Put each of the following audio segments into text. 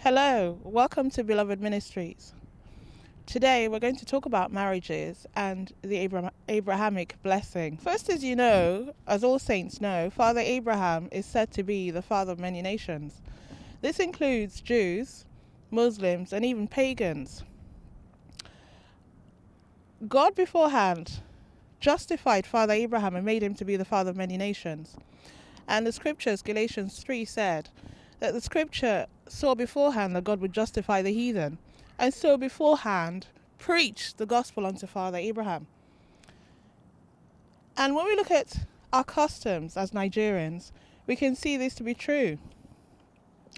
Hello, welcome to Beloved Ministries. Today we're going to talk about marriages and the Abrahamic blessing. First, as you know, as all saints know, Father Abraham is said to be the father of many nations. This includes Jews, Muslims, and even pagans. God beforehand justified Father Abraham and made him to be the father of many nations. And the scriptures, Galatians 3, said that the scripture saw beforehand that God would justify the heathen, and so beforehand preached the gospel unto Father Abraham. And when we look at our customs as Nigerians, we can see this to be true.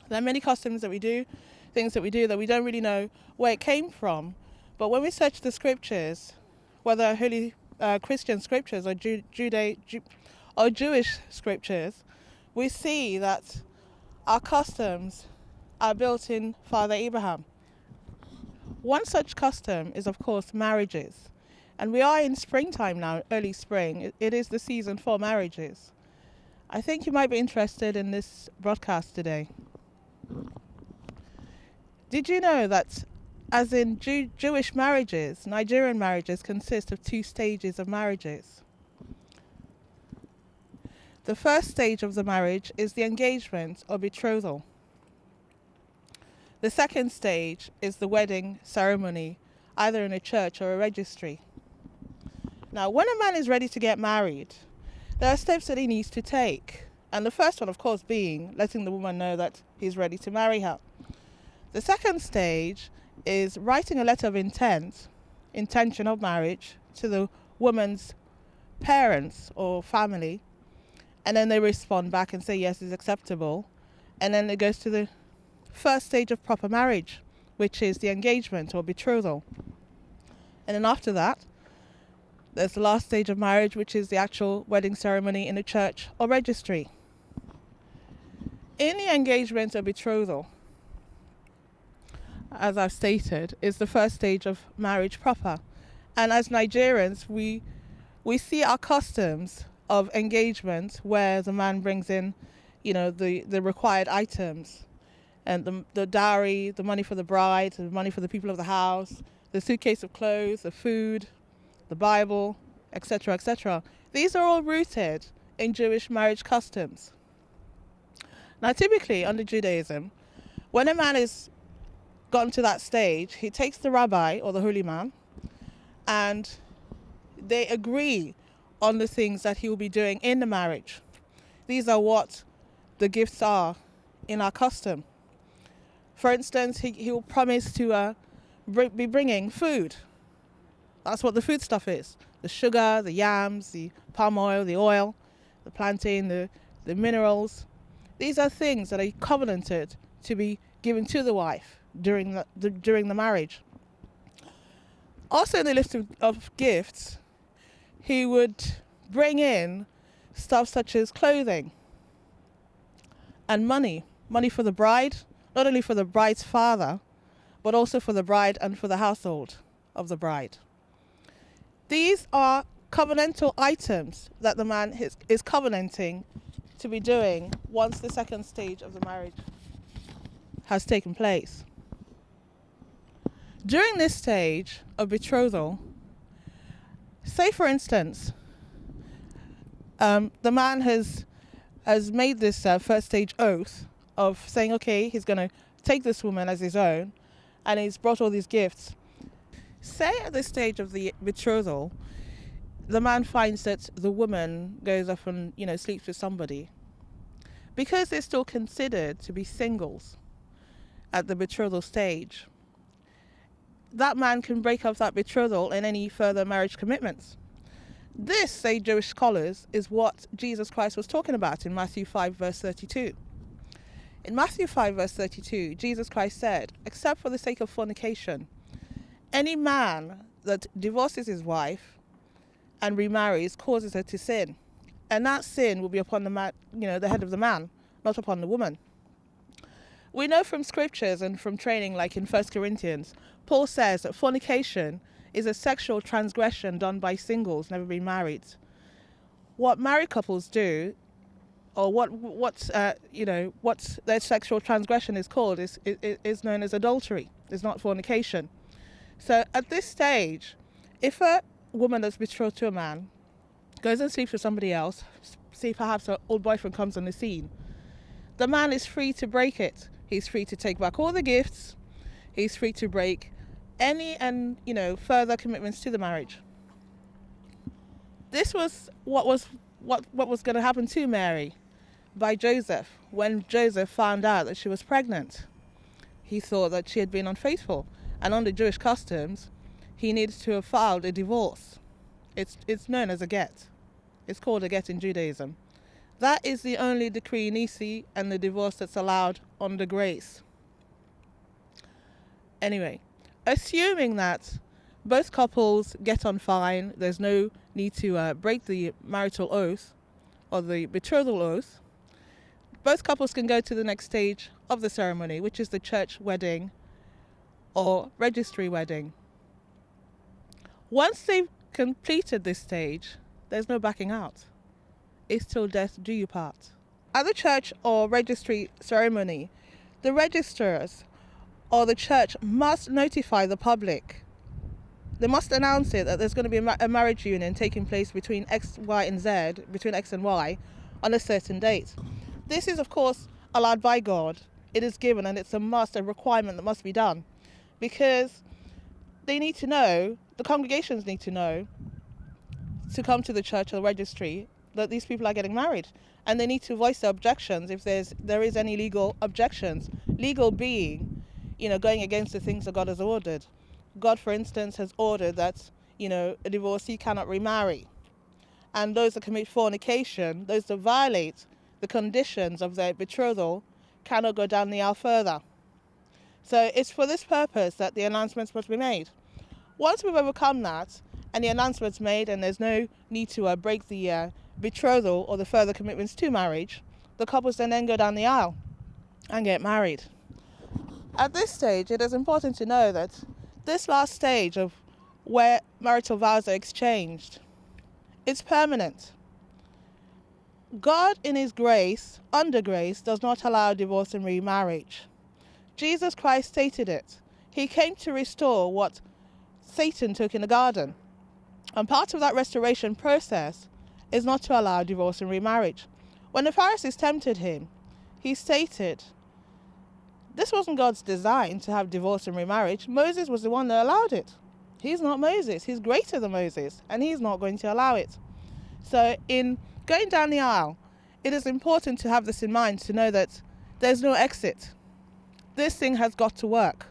There are many customs that we do, things that we do that we don't really know where it came from, but when we search the scriptures, whether holy Christian scriptures or Jewish scriptures, we see that our customs are built in Father Abraham. One such custom is, of course, marriages. And we are in springtime now, early spring. It is the season for marriages. I think you might be interested in this broadcast today. Did you know that, as in Jewish marriages, Nigerian marriages consist of 2 stages of marriages? The first stage of the marriage is the engagement or betrothal. The second stage is the wedding ceremony, either in a church or a registry. Now, when a man is ready to get married, there are steps that he needs to take. And the first one, of course, being letting the woman know that he's ready to marry her. The second stage is writing a letter of intention of marriage, to the woman's parents or family. And then they respond back and say, yes, it's acceptable. And then it goes to the first stage of proper marriage, which is the engagement or betrothal. And then after that, there's the last stage of marriage, which is the actual wedding ceremony in a church or registry. In the engagement or betrothal, as I've stated, is the first stage of marriage proper. And as Nigerians, we see our customs of engagement where the man brings in, the required items, and the dowry, the money for the bride, the money for the people of the house, the suitcase of clothes, the food, the Bible, etc., etc. These are all rooted in Jewish marriage customs. Now, typically under Judaism, when a man has gotten to that stage, he takes the rabbi or the holy man, and they agree on the things that he will be doing in the marriage. These are what the gifts are in our custom. For instance, he will promise to be bringing food. That's what the food stuff is. The sugar, the yams, the palm oil, the oil, the plantain, the minerals. These are things that are covenanted to be given to the wife during the marriage. Also in the list of gifts, he would bring in stuff such as clothing and money for the bride, not only for the bride's father, but also for the bride and for the household of the bride. These are covenantal items that the man is covenanting to be doing once the second stage of the marriage has taken place. During this stage of betrothal, say for instance, the man has made this first stage oath of saying, okay, he's going to take this woman as his own, and he's brought all these gifts. Say at this stage of the betrothal, the man finds that the woman goes off and, sleeps with somebody. Because they're still considered to be singles at the betrothal stage, that man can break up that betrothal and any further marriage commitments. This, say Jewish scholars, is what Jesus Christ was talking about in Matthew 5 verse 32. In Matthew 5 verse 32, Jesus Christ said, except for the sake of fornication, any man that divorces his wife and remarries causes her to sin. And that sin will be upon the man, the head of the man, not upon the woman. We know from scriptures and from training, like in 1 Corinthians, Paul says that fornication is a sexual transgression done by singles never been married. What married couples do or what their sexual transgression is called is known as adultery. It's not fornication. So at this stage, if a woman that's betrothed to a man goes and sleeps with somebody else, see perhaps her old boyfriend comes on the scene, the man is free to break it. He's free to take back all the gifts. He's free to break any and further commitments to the marriage. This was what was going to happen to Mary by Joseph. When Joseph found out that she was pregnant, he thought that she had been unfaithful, and under Jewish customs, he needed to have filed a divorce. It's known as a get. It's called a get in Judaism. That is the only decree in NISU and the divorce that's allowed under grace. Anyway, assuming that both couples get on fine, there's no need to break the marital oath or the betrothal oath, both couples can go to the next stage of the ceremony, which is the church wedding or registry wedding. Once they've completed this stage, there's no backing out. It's till death do you part. At the church or registry ceremony, the registrars or the church must notify the public. They must announce it that there's going to be a marriage union taking place between X, Y, and Z, between X and Y, on a certain date. This is, of course, allowed by God. It is given, and it's a must, a requirement that must be done, because they need to know, the congregations need to know, to come to the church or the registry, that these people are getting married, and they need to voice their objections if there is any legal objections. Legal being, going against the things that God has ordered. God, for instance, has ordered that, a divorcee cannot remarry. And those that commit fornication, those that violate the conditions of their betrothal, cannot go down the aisle further. So it's for this purpose that the announcements must be made. Once we've overcome that, and the announcement's made, and there's no need to break the betrothal or the further commitments to marriage, the couples then go down the aisle and get married. At this stage, it is important to know that this last stage of where marital vows are exchanged, it's permanent. God, in his grace, under grace, does not allow divorce and remarriage. Jesus Christ stated it. He came to restore what Satan took in the garden. And part of that restoration process is not to allow divorce and remarriage. When the Pharisees tempted him, he stated, this wasn't God's design to have divorce and remarriage. Moses was the one that allowed it. He's not Moses. He's greater than Moses, and he's not going to allow it. So in going down the aisle, it is important to have this in mind, to know that there's no exit. This thing has got to work.